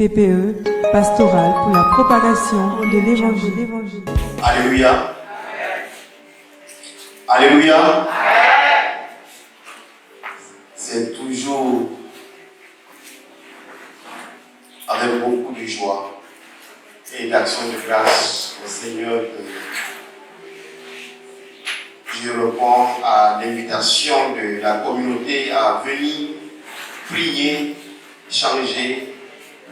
TPE, pastorale pour la propagation de l'évangile. Alléluia. Alléluia. C'est toujours avec beaucoup de joie et d'action de grâce au Seigneur que je réponds à l'invitation de la communauté à venir prier, changer,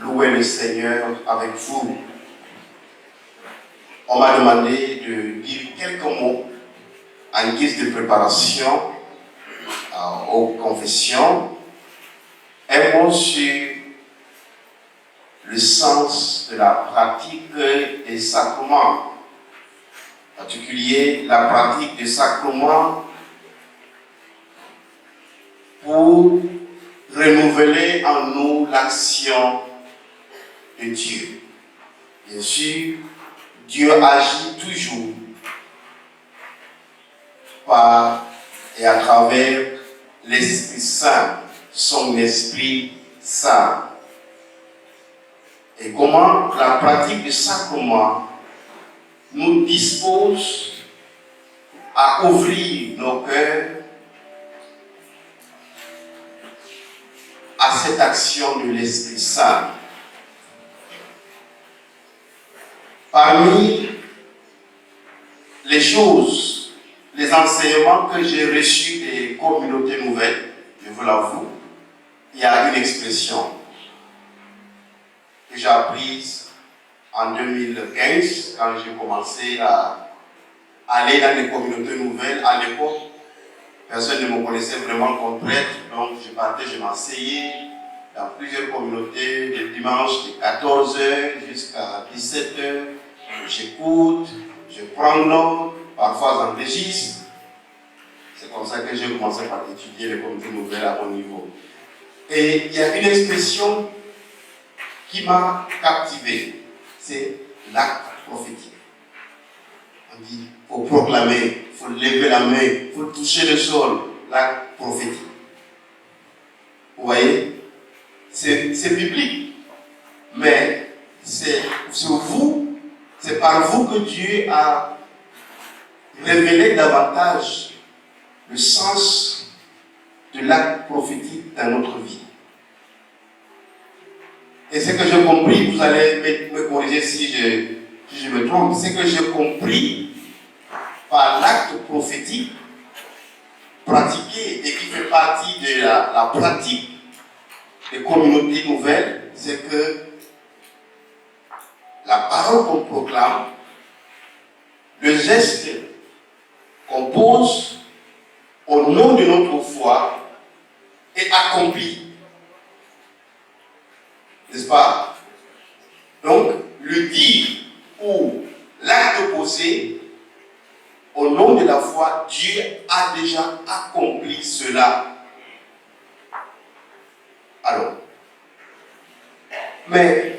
louer le Seigneur avec vous. On m'a demandé de dire quelques mots en guise de préparation aux confessions. Un mot sur le sens de la pratique des sacrements, en particulier la pratique des sacrements pour renouveler en nous l'action de Dieu. Bien sûr, Dieu agit toujours par et à travers l'Esprit Saint, son Esprit Saint. Et comment la pratique du sacrement nous dispose à ouvrir nos cœurs à cette action de l'Esprit Saint. Parmi les choses, les enseignements que j'ai reçus des communautés nouvelles, je vous l'avoue, il y a une expression que j'ai apprise en 2015 quand j'ai commencé à aller dans les communautés nouvelles. À l'époque, personne ne me connaissait vraiment comme prêtre, donc je partais, je m'asseyais dans plusieurs communautés, le dimanche de 14h jusqu'à 17h. J'écoute, je prends note, parfois j'enregistre. C'est comme ça que j'ai commencé par étudier les communautés nouvelles à mon niveau. Et il y a une expression qui m'a captivé, c'est l'acte prophétique. On dit, il faut proclamer, il faut lever la main, il faut toucher le sol, l'acte prophétique. Vous voyez, c'est biblique, mais c'est vous, c'est par vous que Dieu a révélé davantage le sens de l'acte prophétique dans notre vie. Et ce que j'ai compris, vous allez me corriger si je me trompe, c'est que j'ai compris par l'acte prophétique pratiqué et qui fait partie de la pratique des communautés nouvelles, c'est que la parole qu'on proclame, le geste qu'on pose au nom de notre foi est accompli. N'est-ce pas? Donc, le dire ou l'acte posé, au nom de la foi, Dieu a déjà accompli cela. Alors, mais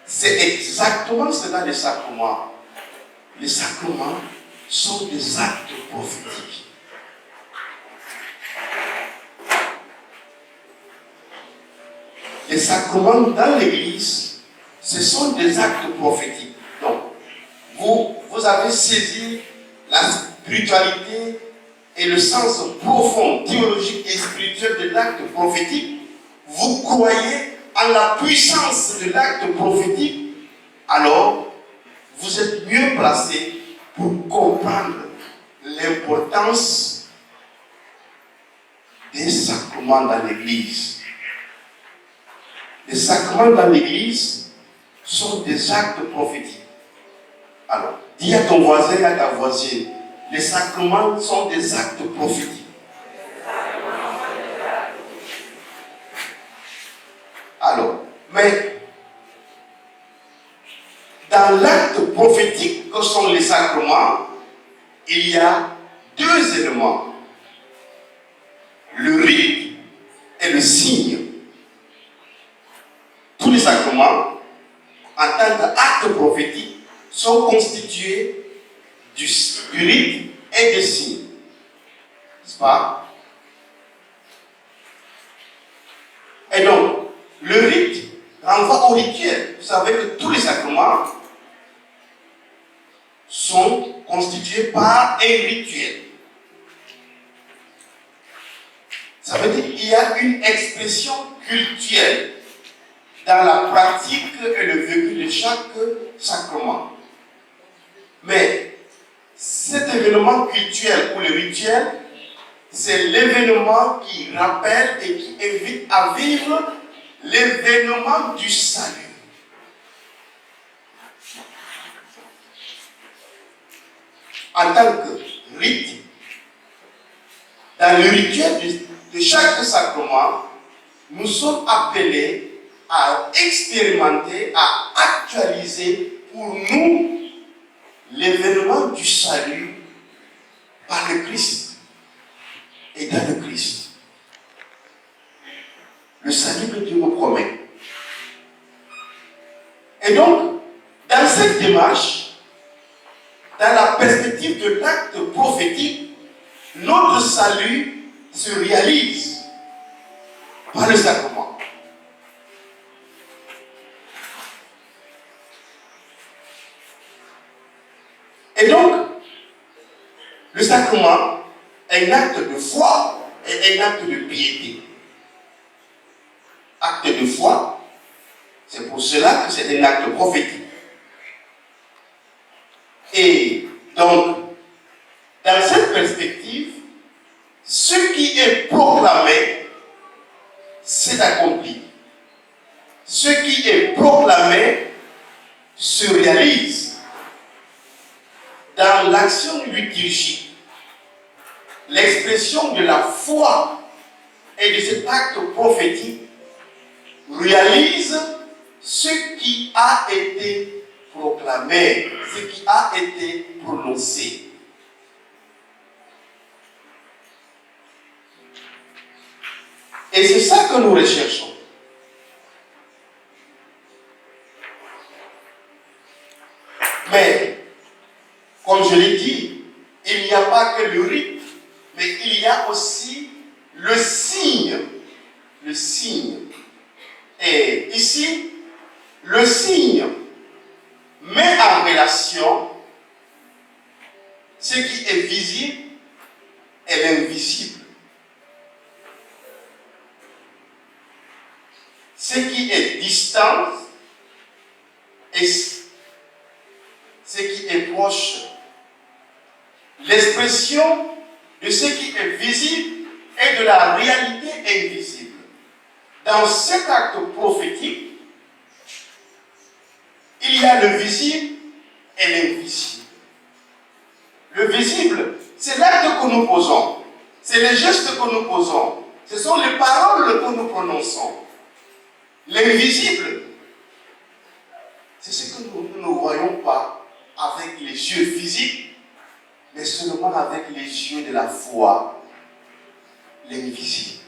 c'est exactement cela les sacrements. Les sacrements sont des actes prophétiques. Les sacrements dans l'Église, ce sont des actes prophétiques. Donc, vous avez saisi la spiritualité et le sens profond, théologique et spirituel de l'acte prophétique. Vous croyez en la puissance de l'acte prophétique, alors vous êtes mieux placé pour comprendre l'importance des sacrements dans l'Église. Les sacrements dans l'Église sont des actes prophétiques. Alors, dis à ton voisin et à ta voisine, les sacrements sont des actes prophétiques. Alors, mais dans l'acte prophétique que sont les sacrements, il y a deux éléments. Le rite et le signe. Tous les sacrements, en tant qu'actes prophétiques, sont constitués du rite et des signes. N'est-ce pas? Et donc, le rite renvoie au rituel. Vous savez que tous les sacrements sont constitués par un rituel. Ça veut dire qu'il y a une expression cultuelle dans la pratique et le vécu de chaque sacrement. Mais cet événement cultuel ou le rituel, c'est l'événement qui rappelle et qui invite à vivre l'événement du salut. En tant que rite, dans le rituel de chaque sacrement, nous sommes appelés à expérimenter, à actualiser pour nous l'événement du salut par le Christ et dans le Christ. Le salut que Dieu nous promet. Et donc, dans cette démarche, dans la perspective de l'acte prophétique, notre salut se réalise par le sacrement. Et donc, le sacrement est un acte de foi et un acte de piété. Acte de foi, c'est pour cela que c'est un acte prophétique. Et donc, dans cette perspective, ce qui est proclamé, c'est accompli. Ce qui est proclamé se réalise dans l'action liturgique. L'expression de la foi et de cet acte prophétique réalise ce qui a été proclamé, ce qui a été prononcé. Et c'est ça que nous recherchons. Mais, comme je l'ai dit, il n'y a pas que le rite, mais il y a aussi le signe. Le signe. Et ici, le signe met en relation ce qui est visible et l'invisible. Ce qui est distant et ce qui est proche. L'expression de ce qui est visible et de la réalité invisible. Dans cet acte prophétique, il y a le visible et l'invisible. Le visible, c'est l'acte que nous posons, c'est les gestes que nous posons, ce sont les paroles que nous prononçons. L'invisible, c'est ce que nous ne voyons pas avec les yeux physiques, mais seulement avec les yeux de la foi, l'invisible.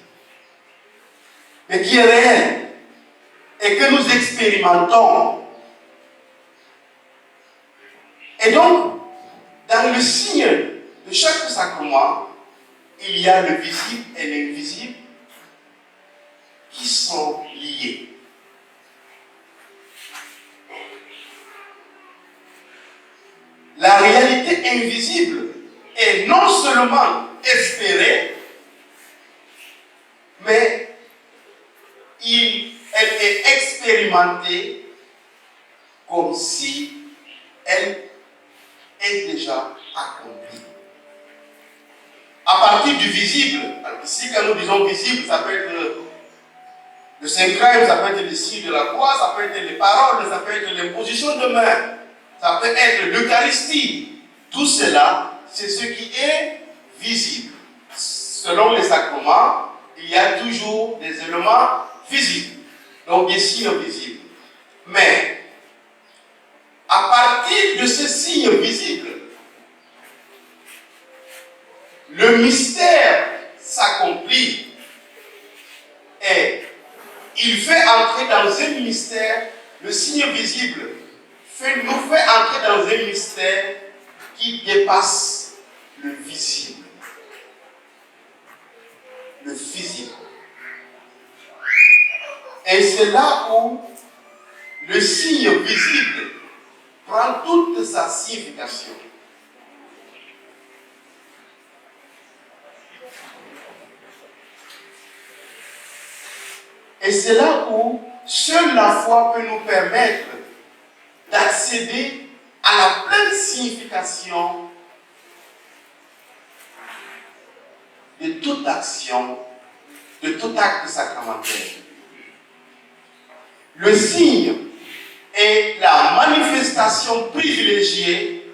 Mais qui est réel et que nous expérimentons. Et donc, dans le signe de chaque sacrement, il y a le visible et l'invisible qui sont liés. La réalité invisible est non seulement espérée, mais elle est expérimentée comme si elle est déjà accomplie. À partir du visible, ici quand nous disons visible, ça peut être le sacrème, ça peut être le signe de la croix, ça peut être les paroles, ça peut être l'imposition de main, ça peut être l'Eucharistie. Tout cela, c'est ce qui est visible. Selon les sacrements, il y a toujours des éléments visibles, donc des signes visibles. Mais, à partir de ces signes visibles, le mystère s'accomplit et il fait entrer dans un mystère, le signe visible nous fait entrer dans un mystère qui dépasse le visible. Le physique. Et c'est là où signe visible prend toute sa signification. Et c'est là où seule la foi peut nous permettre d'accéder à la pleine signification de toute action, de tout acte sacramentel. Le signe est la manifestation privilégiée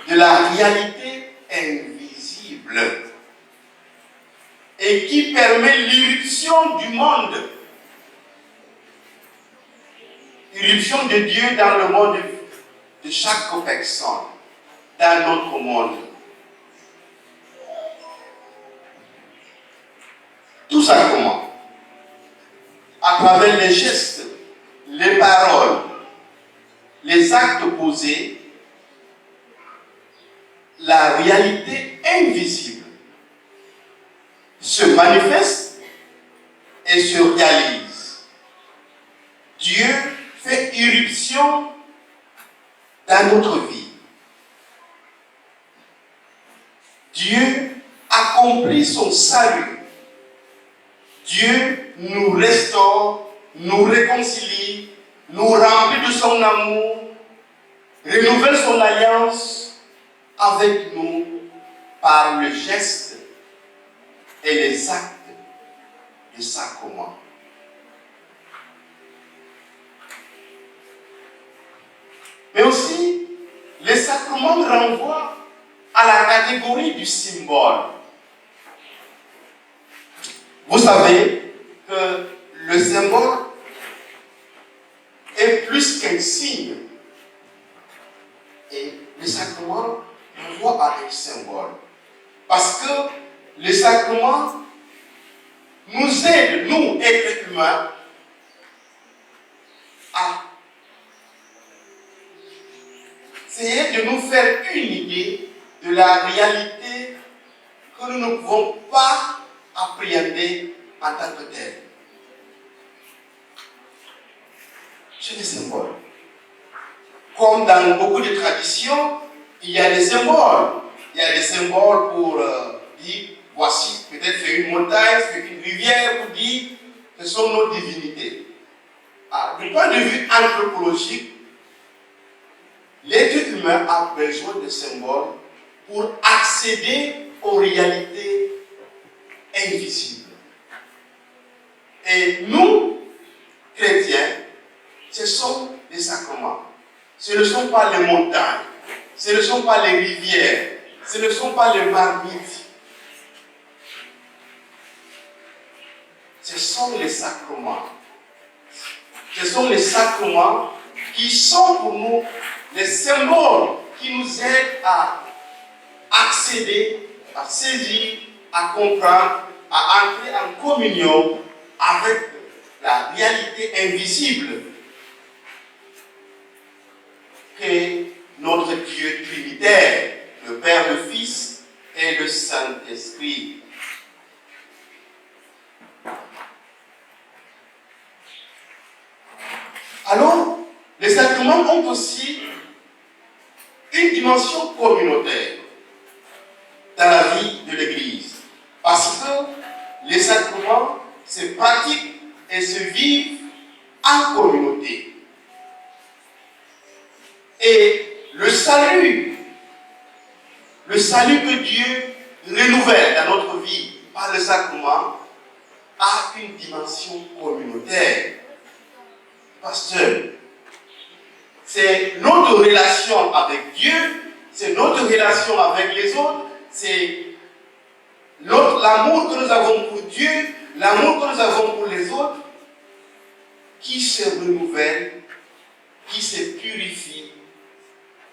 de la réalité invisible et qui permet l'irruption du monde, l'irruption de Dieu dans le monde de chaque personne, dans notre monde. Tout ça comment? À travers les gestes, les paroles, les actes posés, la réalité invisible se manifeste et se réalise. Dieu fait irruption dans notre vie. Dieu accomplit son salut. Dieu nous restaure, nous réconcilie, nous remplit de son amour, renouvelle son alliance avec nous par le geste et les actes du sacrement. Mais aussi, les sacrements renvoient à la catégorie du symbole. Vous savez que le symbole est plus qu'un signe. Et le sacrement renvoie à un symbole. Parce que les sacrements nous aident, nous, êtres humains, à essayer de nous faire une idée de la réalité que nous ne pouvons pas appréhender en tant que tel. C'est des symboles. Comme dans beaucoup de traditions, il y a des symboles. Il y a des symboles pour dire, voici, peut-être c'est une montagne, c'est une rivière, pour dire, ce sont nos divinités. Du point de vue anthropologique, l'être humain a besoin de symboles pour accéder aux réalités invisibles. Et nous, chrétiens, ce sont les sacrements. Ce ne sont pas les montagnes, ce ne sont pas les rivières, ce ne sont pas les marmites. Ce sont les sacrements. Ce sont les sacrements qui sont pour nous les symboles qui nous aident à accéder, à saisir, à comprendre, à entrer en communion avec la réalité invisible qu'est notre Dieu trinitaire, le Père, le Fils et le Saint-Esprit. Alors, les sacrements ont aussi une dimension communautaire dans la vie de l'Église. Parce que les sacrements se pratiquent et se vivent en communauté. Et le salut que Dieu renouvelle dans notre vie par le sacrement a une dimension communautaire. Pasteur, c'est notre relation avec Dieu, c'est notre relation avec les autres, c'est l'amour que nous avons pour Dieu, l'amour que nous avons pour les autres, qui se renouvelle, qui se purifie,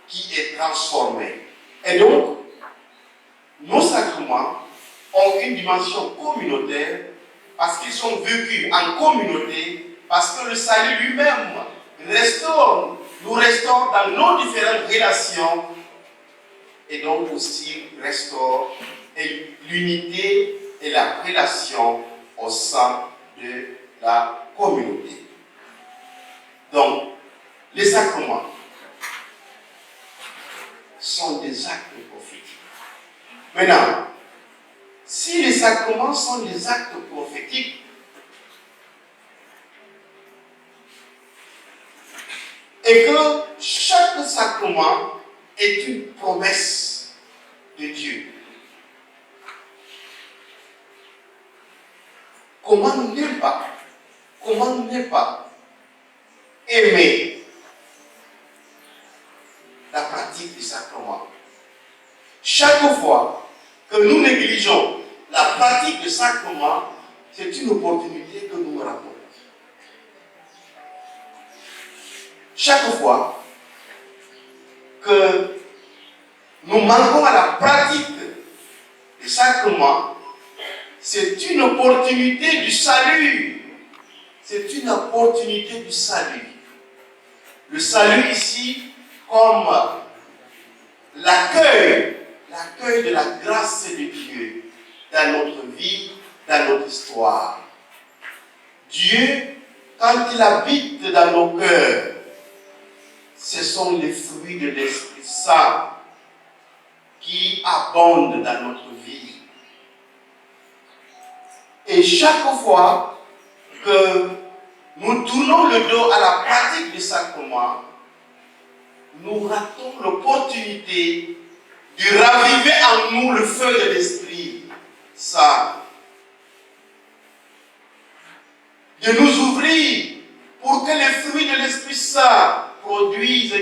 qui est transformé. Et donc, nos sacrements ont une dimension communautaire parce qu'ils sont vécus en communauté, parce que le salut lui-même nous restaure dans nos différentes relations et donc aussi restaure l'unité et la relation au sein de la communauté. Donc, les sacrements sont des actes prophétiques. Maintenant, si les sacrements sont des actes prophétiques, et que chaque sacrement est une promesse de Dieu, comment ne pas aimer la pratique du sacrement? Chaque fois que nous négligeons la pratique du sacrement, c'est une opportunité que nous ratons. Chaque fois que nous manquons à la pratique du sacrement, c'est une opportunité du salut. C'est une opportunité du salut. Le salut ici comme l'accueil de la grâce de Dieu dans notre vie, dans notre histoire. Dieu, quand il habite dans nos cœurs, ce sont les fruits de l'Esprit Saint qui abondent dans notre vie. Et chaque fois que nous tournons le dos à la pratique du sacrement, nous ratons l'opportunité de raviver en nous le feu de l'Esprit Saint, de nous ouvrir pour que les fruits de l'Esprit Saint produisent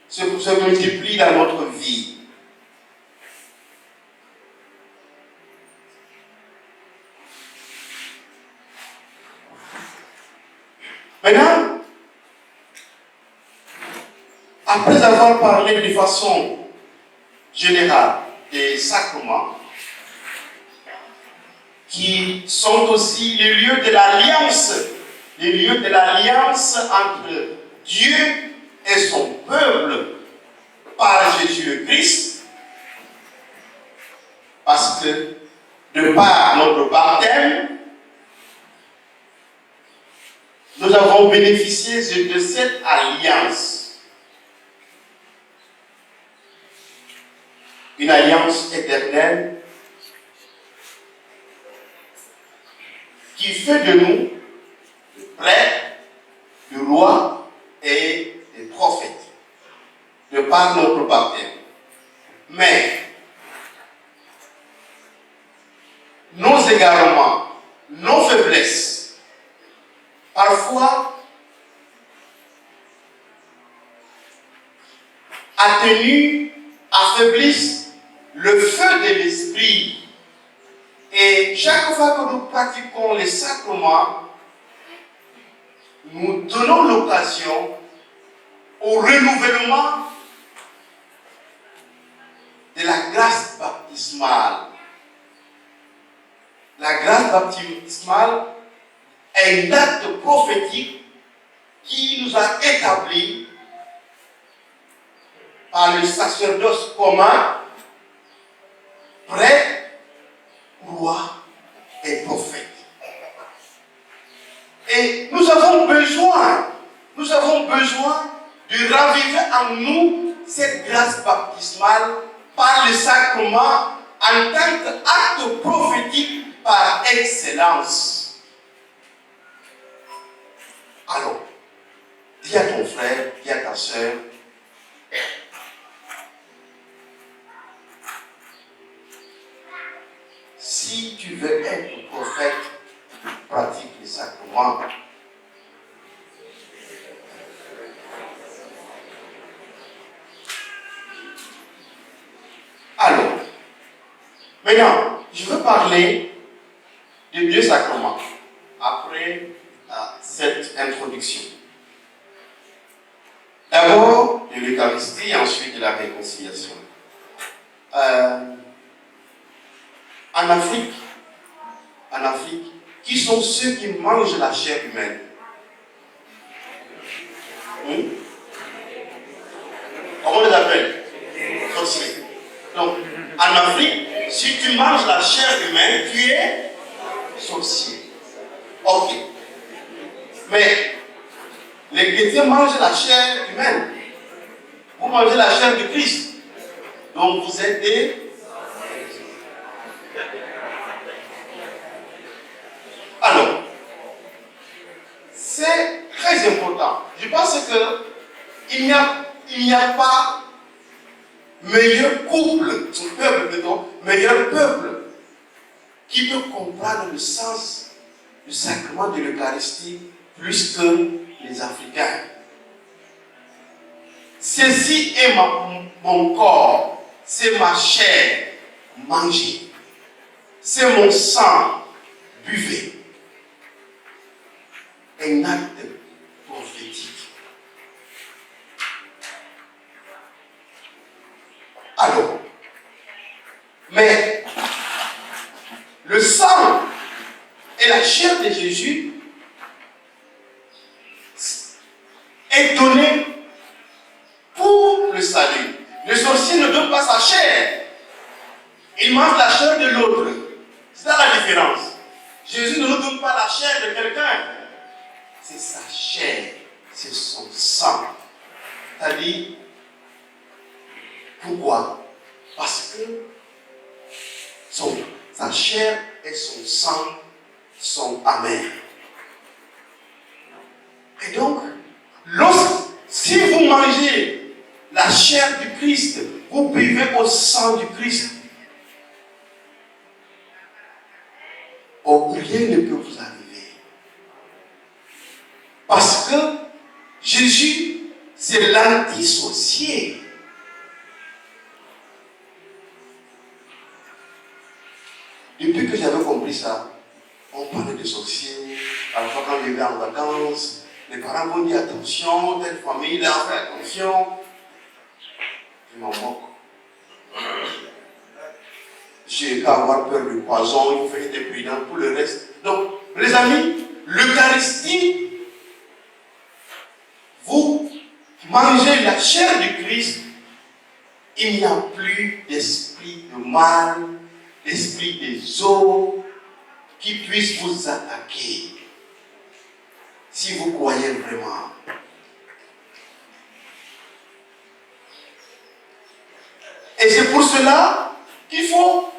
se multiplient dans notre vie. Maintenant, après avoir parlé de façon générale des sacrements, qui sont aussi les lieux de l'alliance entre Dieu et son peuple par Jésus-Christ, parce que de par notre baptême, nous avons bénéficié de cette alliance. Une alliance éternelle qui fait de nous des prêtres, des rois et des prophètes, de par notre baptême. Mais nos égarements, nos faiblesses, parfois atténuent, affaiblissent le feu de l'esprit. Et chaque fois que nous pratiquons les sacrements, nous donnons l'occasion au renouvellement de la grâce baptismale. La grâce baptismale est un acte prophétique qui nous a établis par le sacerdoce commun, prêtre, roi et prophète. Et nous avons besoin de raviver en nous cette grâce baptismale par le sacrement en tant qu'acte prophétique par excellence. Alors, dis à ton frère, dis à ta soeur, si tu veux être prophète, pratique les sacrements. Alors, maintenant, je veux parler de deux sacrements après cette introduction. D'abord de l'Eucharistie et ensuite de la réconciliation. En Afrique, qui sont ceux qui mangent la chair humaine? Comment on les appelle? Sorciers. Donc, en Afrique, Si tu manges la chair humaine, tu es sorcier. Ok. Mais les chrétiens mangent la chair humaine. Vous mangez la chair du Christ. Donc vous êtes des... Alors, c'est très important. Je pense qu'il n'y a pas meilleur couple, meilleur peuple, qui peut comprendre le sens du sacrement de l'Eucharistie plus que les Africains. Ceci est mon corps, c'est ma chair, mangez. C'est mon sang, buvez. Un acte prophétique. Alors, mais le sang et la chair de Jésus est donné pour le salut. Le sorcier ne donne pas sa chair. Il mange la chair de l'autre. C'est ça la différence. Jésus ne nous donne pas la chair de quelqu'un. C'est sa chair. C'est son sang. C'est-à-dire, pourquoi? Parce que sa chair et son sang sont amers. Et donc, si vous mangez la chair du Christ, vous buvez au sang du Christ. Rien ne peut vous arriver. Parce que Jésus, c'est l'anti-sorcier. Depuis que j'avais compris ça, on parlait de sorciers. Parfois, quand je vais en vacances, les parents vont dire attention, telle famille, là, fais attention. Je m'en moque. J'ai qu'à avoir peur du poison, il faut être prudent pour le reste. Donc, les amis, l'Eucharistie, vous mangez la chair du Christ, il n'y a plus d'esprit de mal, d'esprit des eaux qui puisse vous attaquer. Si vous croyez vraiment. Et c'est pour cela qu'il faut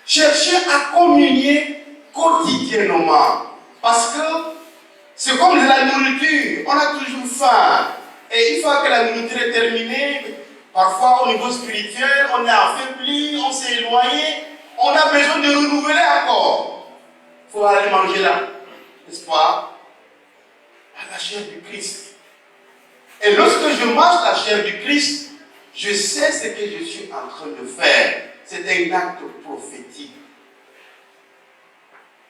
chercher à communier quotidiennement. Parce que c'est comme de la nourriture. On a toujours faim. Et une fois que la nourriture est terminée, parfois au niveau spirituel, on est affaibli, on s'est éloigné. On a besoin de renouveler encore. Il faut aller manger là. N'est-ce pas? À la chair du Christ. Et lorsque je mange la chair du Christ, je sais ce que je suis en train de faire. C'est un acte prophétique.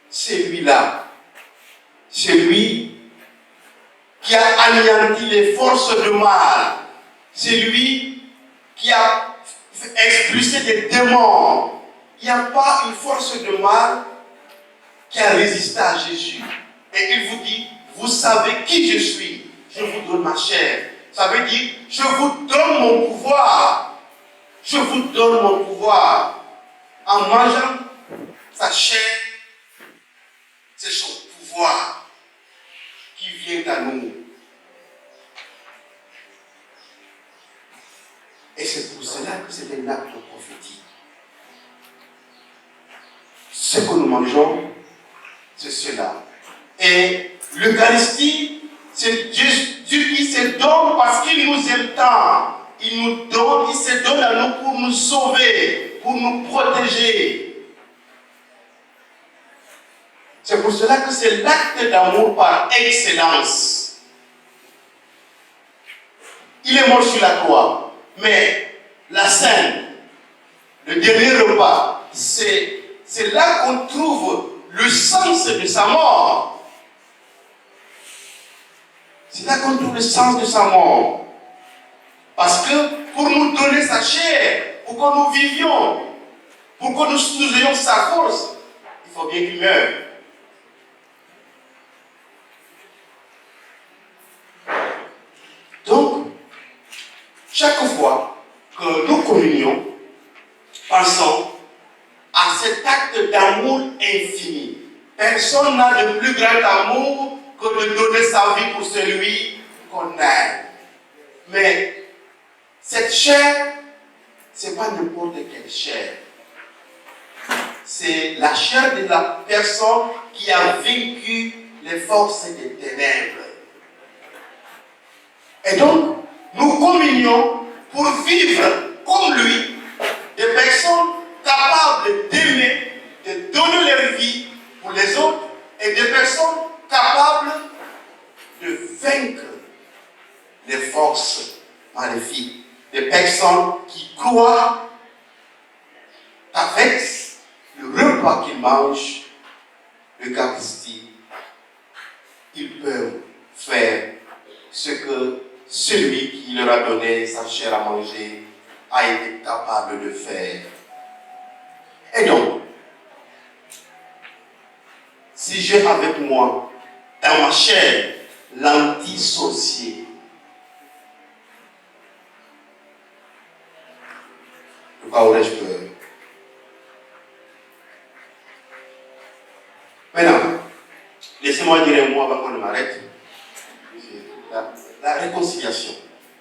Celui-là, celui qui a anéanti les forces de mal, celui qui a expulsé des démons. Il n'y a pas une force de mal qui a résisté à Jésus. Et il vous dit, vous savez qui je suis, je vous donne ma chair. Ça veut dire, je vous donne mon pouvoir. Je vous donne mon pouvoir. En mangeant sa chair, c'est son pouvoir qui vient à nous. Et c'est pour cela que c'est un acte prophétique. Ce que nous mangeons, c'est cela. Et l'Eucharistie, c'est Dieu qui se donne parce qu'il nous aime tant. Il nous donne, il se donne à nous pour nous sauver, pour nous protéger. C'est pour cela que c'est l'acte d'amour par excellence. Il est mort sur la croix, mais la scène, le dernier repas, c'est là qu'on trouve le sens de sa mort. C'est là qu'on trouve le sens de sa mort. Parce que pour nous donner sa chair, pour que nous vivions, pour que nous ayons sa force, il faut bien qu'il meure. Donc, chaque fois que nous communions, Pensons à cet acte d'amour infini. Personne n'a de plus grand amour que de donner sa vie pour celui qu'on aime. Mais cette chair, ce n'est pas n'importe quelle chair. C'est la chair de la personne qui a vaincu les forces des ténèbres. Et donc, nous communions pour vivre comme lui, des personnes capables d'aimer, de donner leur vie pour les autres, et des personnes capables de vaincre les forces maléfiques. Des personnes qui croient qu'avec le repas qu'ils mangent, l'Eucharistie, ils peuvent faire ce que celui qui leur a donné sa chair à manger a été capable de faire. Et donc, si j'ai avec moi, dans ma chair, l'anti-sorcier, de quoi aurais-je peur? Maintenant, laissez-moi dire un mot avant qu'on ne m'arrête. La réconciliation.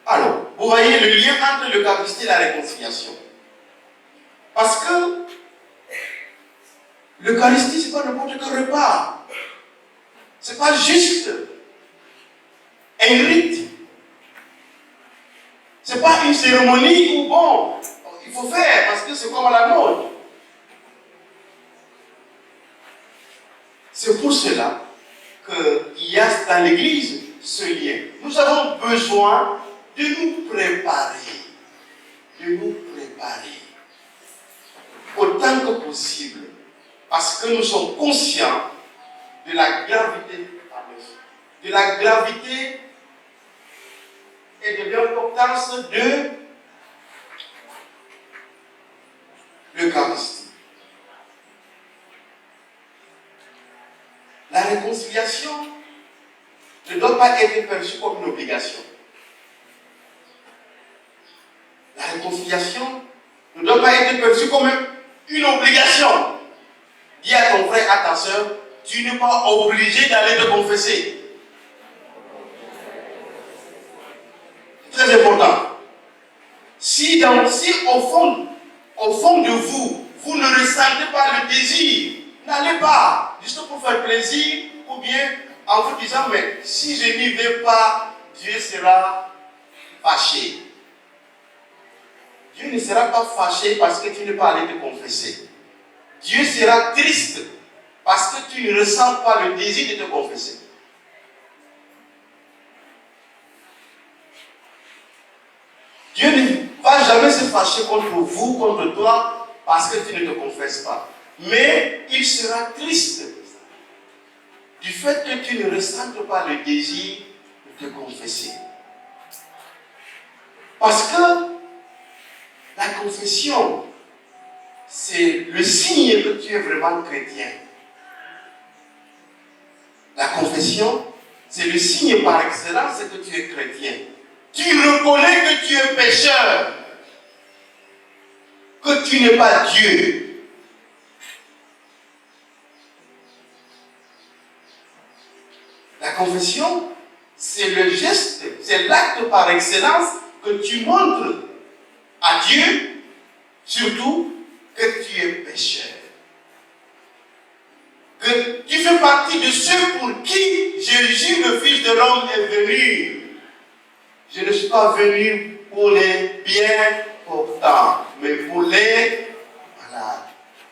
Alors, vous voyez le lien entre l'Eucharistie et la réconciliation. Parce que l'Eucharistie, ce n'est pas n'importe quel repas. Ce n'est pas juste un rite. Ce n'est pas une cérémonie où, bon, il faut faire parce que c'est comme à la mode. C'est pour cela qu'il y a dans l'Église ce lien. Nous avons besoin de nous préparer. De nous préparer. Autant que possible. Parce que nous sommes conscients de la gravité, et de l'importance de l'Eucharistie. La réconciliation ne doit pas être perçue comme une obligation. La réconciliation ne doit pas être perçue comme une obligation. Dis à ton frère, à ta soeur, tu n'es pas obligé d'aller te confesser. C'est très important. Si au fond de vous, vous ne ressentez pas le désir, n'allez pas, juste pour faire plaisir, ou bien en vous disant, mais si je n'y vais pas, Dieu sera fâché. Dieu ne sera pas fâché parce que tu n'es pas allé te confesser. Dieu sera triste parce que tu ne ressens pas le désir de te confesser. Dieu ne va jamais se fâcher contre vous, contre toi, parce que tu ne te confesses pas. Mais il sera triste du fait que tu ne ressentes pas le désir de te confesser. Parce que la confession, c'est le signe que tu es vraiment chrétien. La confession, c'est le signe par excellence que tu es chrétien. Tu reconnais que tu es pécheur, que tu n'es pas Dieu. La confession, c'est le geste, c'est l'acte par excellence que tu montres à Dieu, surtout que tu es pécheur. Que tu fais partie de ceux pour qui Jésus, le Fils de l'homme, est venu. Je ne suis pas venu pour les bien portants, mais pour les malades.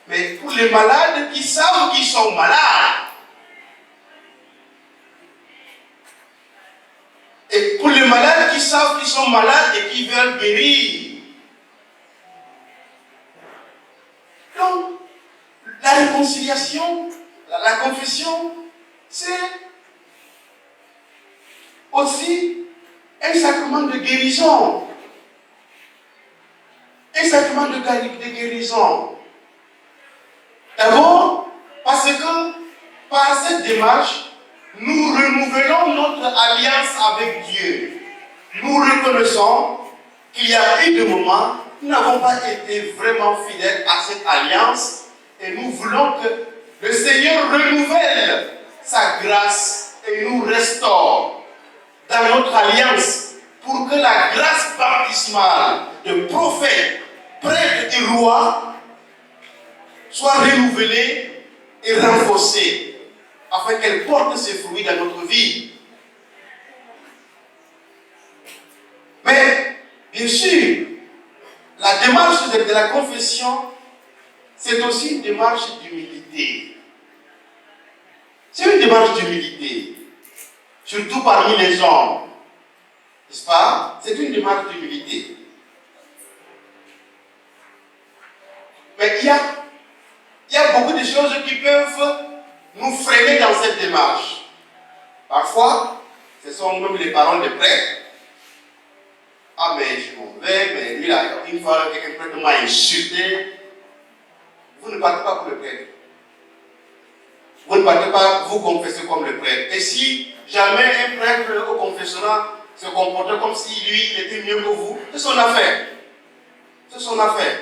Mais pour les malades qui savent qu'ils sont malades. Et pour les malades qui savent qu'ils sont malades et qui veulent guérir. Donc, la réconciliation, la confession, c'est aussi un sacrement de guérison. Un sacrement de guérison. D'abord, parce que par cette démarche, nous renouvelons notre alliance avec Dieu. Nous reconnaissons qu'il y a eu des moments nous n'avons pas été vraiment fidèles à cette alliance et nous voulons que le Seigneur renouvelle sa grâce et nous restaure dans notre alliance pour que la grâce baptismale de prophète, prêtre et roi soit renouvelée et renforcée afin qu'elle porte ses fruits dans notre vie. Mais, bien sûr, la démarche de la confession, c'est aussi une démarche d'humilité. C'est une démarche d'humilité, surtout parmi les hommes. N'est-ce pas? C'est une démarche d'humilité. Mais il y a beaucoup de choses qui peuvent nous freiner dans cette démarche. Parfois, ce sont même les paroles des prêtres. Ah, mais je m'en vais, mais lui, là, une fois qu'un prêtre m'a insulté, vous ne partez pas pour le prêtre. Vous ne partez pas vous confesser comme le prêtre. Et si jamais un prêtre au confessionnat se comportait comme si lui, il était mieux que vous, c'est son affaire. C'est son affaire.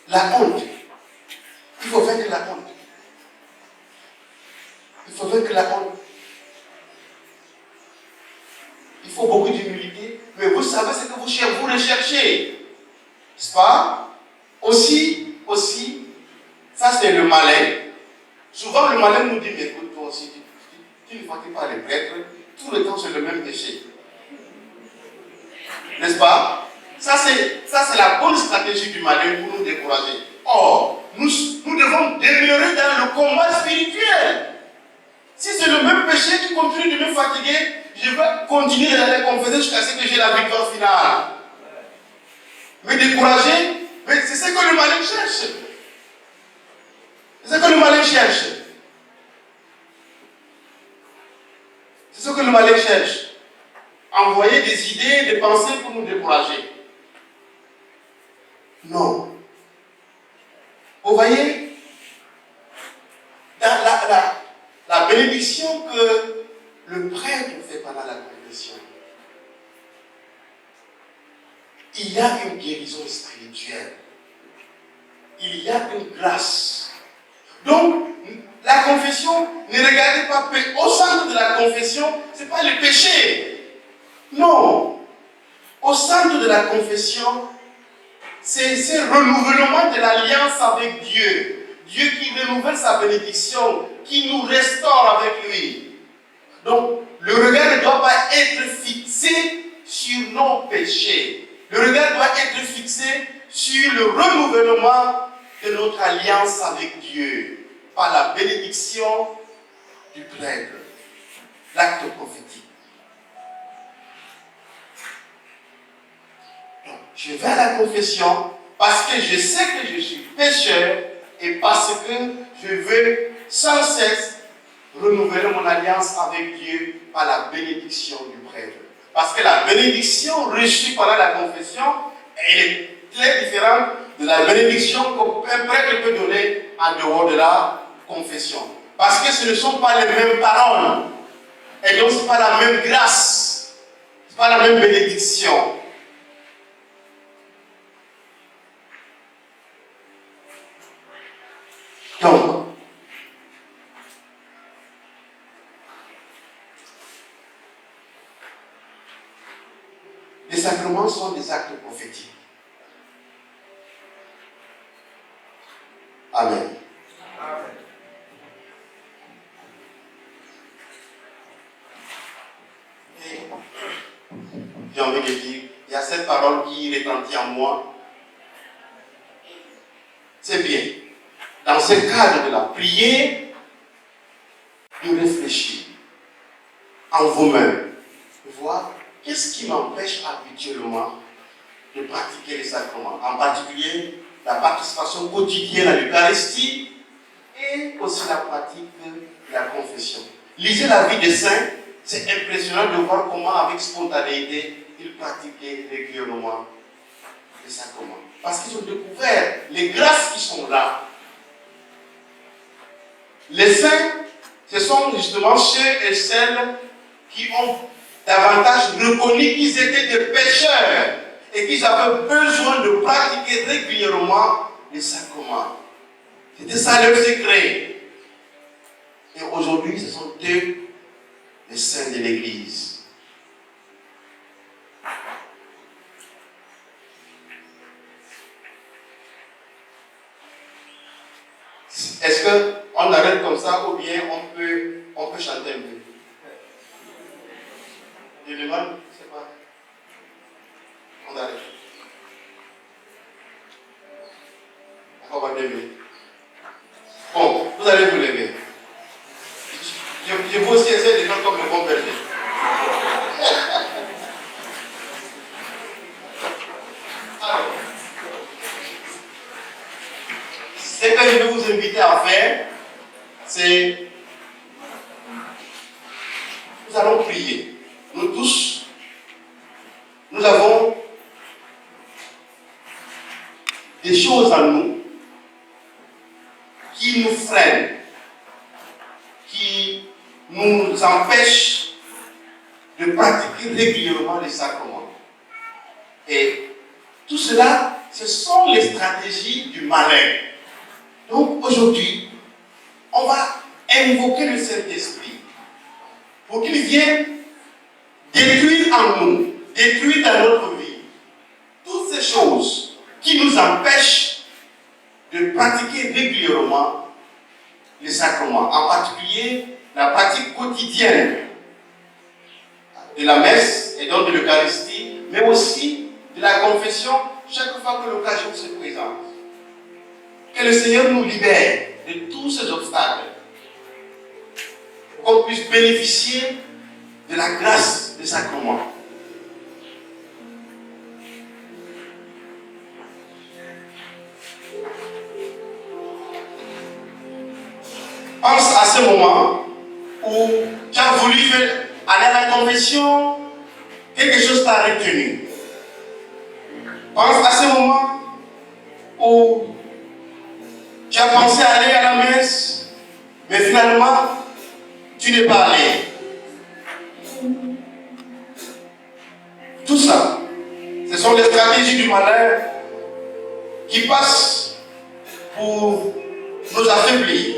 La honte. Il faut vaincre la honte. Il faut vaincre la honte. Il faut beaucoup d'humilité, mais vous savez ce que vous recherchez. N'est-ce pas? Aussi, ça c'est le malin. Souvent le malin nous dit, mais écoute, toi aussi, tu ne fatigues pas les prêtres, tout le temps c'est le même péché. N'est-ce pas? Ça c'est la bonne stratégie du malin pour nous décourager. Or, nous devons demeurer dans le combat spirituel. Si c'est le même péché qui continue de me fatiguer, je vais continuer à les confesser jusqu'à ce que j'ai la victoire finale. Me décourager, mais c'est ce que le malin cherche. C'est ce que le malin cherche. C'est ce que le malin cherche. Envoyer des idées, des pensées pour nous décourager. Non. Vous voyez, la bénédiction que le prêtre fait pendant la confession, il y a une guérison spirituelle. Il y a une grâce. Donc, la confession, ne regardez pas au centre de la confession, ce n'est pas le péché. Non. Au centre de la confession, c'est ce renouvellement de l'alliance avec Dieu. Dieu qui renouvelle sa bénédiction, qui nous restaure avec lui. Donc, le regard ne doit pas être fixé sur nos péchés. Le regard doit être fixé sur le renouvellement de notre alliance avec Dieu, par la bénédiction du prêtre, l'acte prophétique. Donc, je vais à la confession parce que je sais que je suis pécheur et parce que je veux sans cesse renouveler mon alliance avec Dieu par la bénédiction du prêtre. Parce que la bénédiction reçue pendant la confession, elle est très différente de la bénédiction qu'un prêtre peut donner en dehors de la confession. Parce que ce ne sont pas les mêmes paroles. Et donc ce n'est pas la même grâce. Ce n'est pas la même bénédiction. Donc, les sacrements sont des actes prophétiques. Amen. Amen. Et j'ai envie de dire, il y a cette parole qui retentit en moi. C'est bien. Dans ce cadre de la prière, de réfléchir en vous-même. Voir qu'est-ce qui m'empêche habituellement de pratiquer les sacrements. En particulier, la participation quotidienne à l'Eucharistie et aussi la pratique de la confession. Lisez la vie des saints, c'est impressionnant de voir comment avec spontanéité ils pratiquaient régulièrement les sacrements. Parce qu'ils ont découvert les grâces qui sont là. Les saints, ce sont justement ceux et celles qui ont davantage reconnu qu'ils étaient des pécheurs et qu'ils avaient besoin de pratiquer régulièrement les sacrements. C'était ça leur secret. Et aujourd'hui, ce sont eux les saints de l'Église. Est-ce qu'on arrête comme ça ou bien on peut chanter un peu? Je demande, je ne sais pas. On arrête. Encore 2 minutes. Bon, vous allez vous lever. Je vous aussi essayer de faire comme le bon berger. Alors, ce que je vais vous inviter à faire, c'est nous allons prier. Nous tous, nous avons des choses en nous qui nous freinent, qui nous empêchent de pratiquer régulièrement les sacrements. Et tout cela, ce sont les stratégies du malin. Donc aujourd'hui, on va invoquer le Saint-Esprit pour qu'il vienne détruire en nous, détruire dans notre vie, toutes ces choses qui nous empêchent de pratiquer régulièrement les sacrements, en particulier la pratique quotidienne de la messe et donc de l'Eucharistie, mais aussi de la confession chaque fois que l'occasion se présente. Que le Seigneur nous libère de tous ces obstacles, qu'on puisse bénéficier de la grâce des sacrements. Pense à ce moment où tu as voulu aller à la confession, quelque chose t'a retenu. Pense à ce moment où tu as pensé aller à la messe, mais finalement, tu n'es pas allé. Tout ça, ce sont les stratégies du malin qui passent pour nous affaiblir.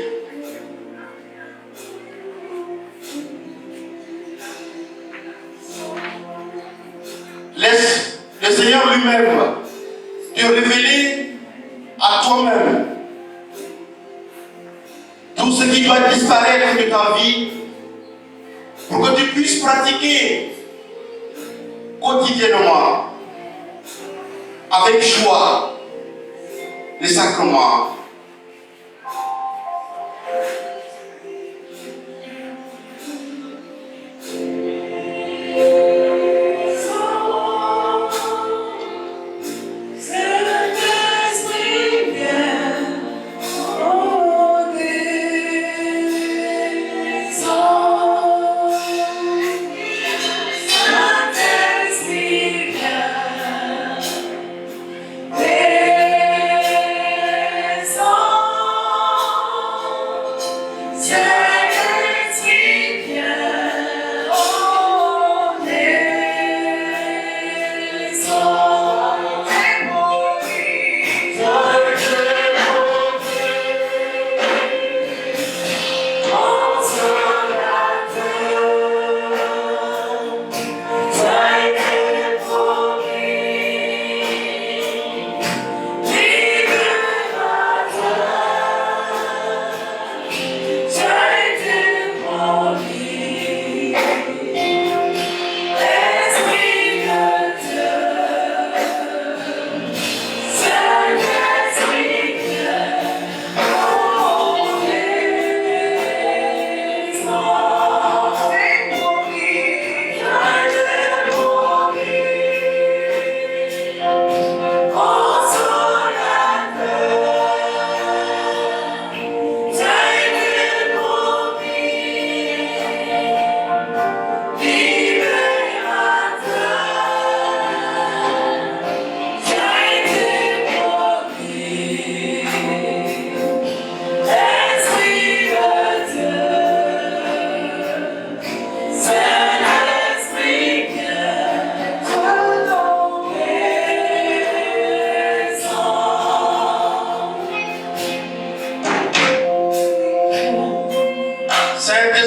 Laisse le Seigneur lui-même te révéler à toi-même tout ce qui doit disparaître de ta vie pour que tu puisses pratiquer quotidiennement avec joie les sacrements. So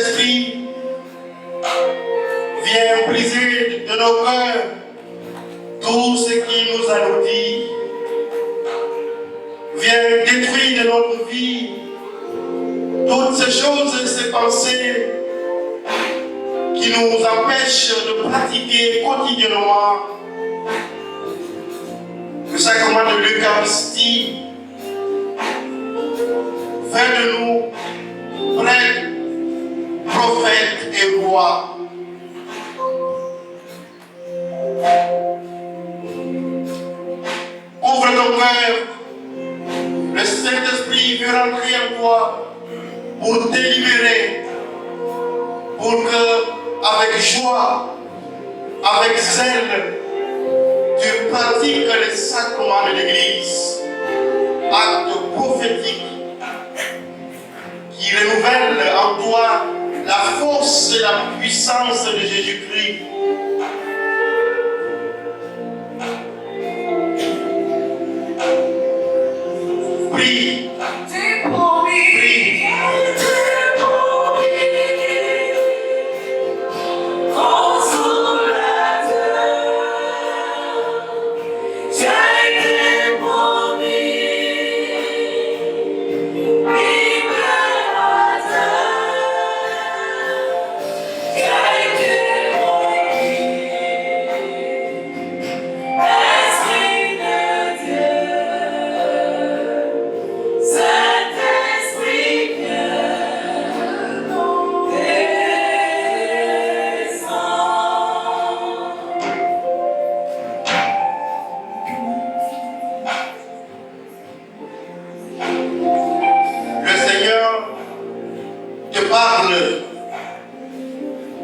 Saint-Esprit, viens briser de nos cœurs tout ce qui nous alourdit. Viens détruire de notre vie toutes ces choses et ces pensées qui nous empêchent de pratiquer quotidiennement le sacrement de l'Eucharistie. Fais de nous prêtres, prophètes et rois. Ouvre ton cœur. Le Saint-Esprit veut rentrer en toi pour te libérer, pour que, avec joie, avec zèle, tu pratiques les sacrements de l'Église, acte prophétique qui renouvelle en toi la force et la puissance de Jésus-Christ. Prie.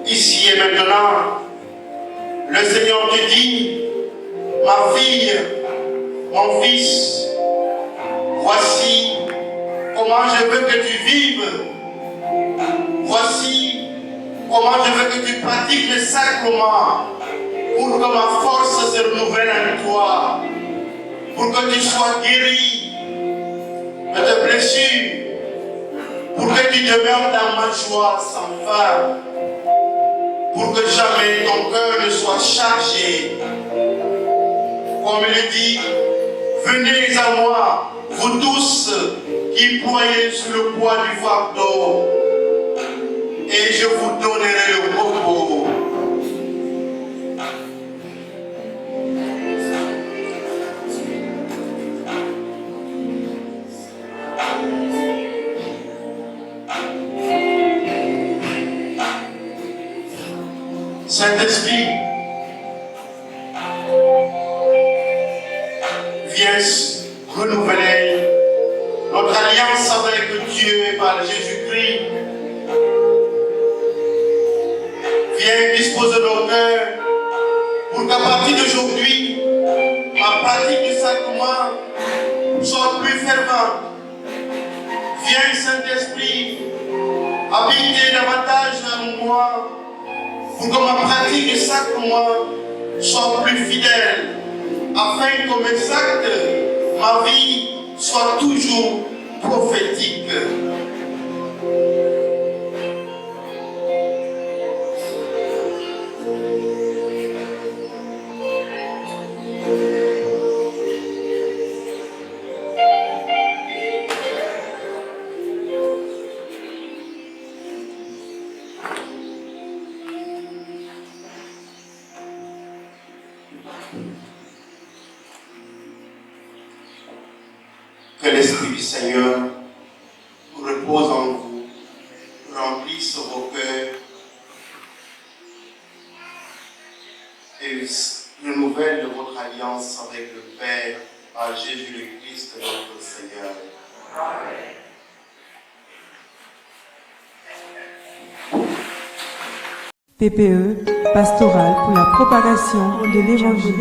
Ici et maintenant, le Seigneur te dit, ma fille, mon fils, voici comment je veux que tu vives. Voici comment je veux que tu pratiques les sacrements pour que ma force se renouvelle en toi, pour que tu sois guéri de tes blessures, pour que tu demeures dans ma joie sans fin, pour que jamais ton cœur ne soit chargé. Comme il dit, venez à moi, vous tous qui ployez sur le poids du fardeau, et je vous donnerai le repos. Saint-Esprit, viens renouveler notre alliance avec Dieu par Jésus-Christ. Viens disposer nos cœurs pour qu'à partir d'aujourd'hui, ma pratique du sacrement soit plus fervente. Viens, Saint-Esprit, habiter davantage en moi, pour que ma pratique du sacrement soit plus fidèle, afin que mes actes, ma vie, soient toujours prophétiques. Que l'Esprit du Seigneur repose en vous, remplisse vos cœurs et renouvelle votre alliance avec le Père par Jésus le Christ notre Seigneur. Amen. PPE, pastoral pour la propagation de l'Évangile.